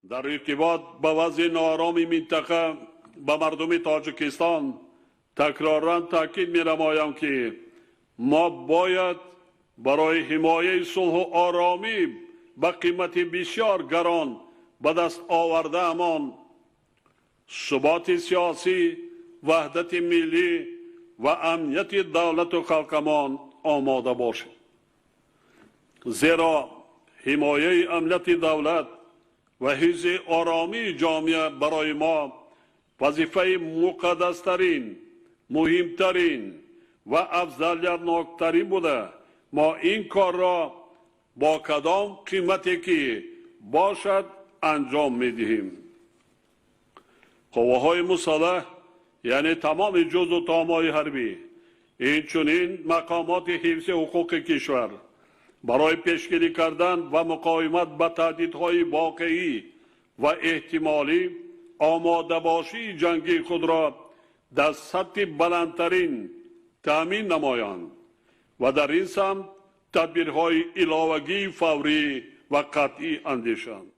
در ارتباط با وضع ناآرام منطقه به مردم تاجیکستان تکرارا تاکید می‌نمایم که ما باید برای حمایت صلح و آرامی به قیمت بسیار گران به دست آورده امان ثبات سیاسی، وحدت ملی و امنیت دولت و خلقمان آماده باشیم. زیرا حمایت امنیت دولت و حفظ آرامی جامعه برای ما وظیفه مقدسترین، مهمترین و افضلیت‌ناکترین بوده. ما این کار را با کدام قیمتی که باشد انجام می‌دهیم. قواهای مسلح یعنی تمام جزء و طام‌های حربی، اینچنین مقامات حفظ حقوق کشور برای پیشگیری کردن و مقاومت به تهدیدهای واقعی و احتمالی آماده باشی جنگی خود را در سطح بلندترین تأمین نمایند و در این سمت تدبیرهای علاوگی فوری و قطعی اندیشند.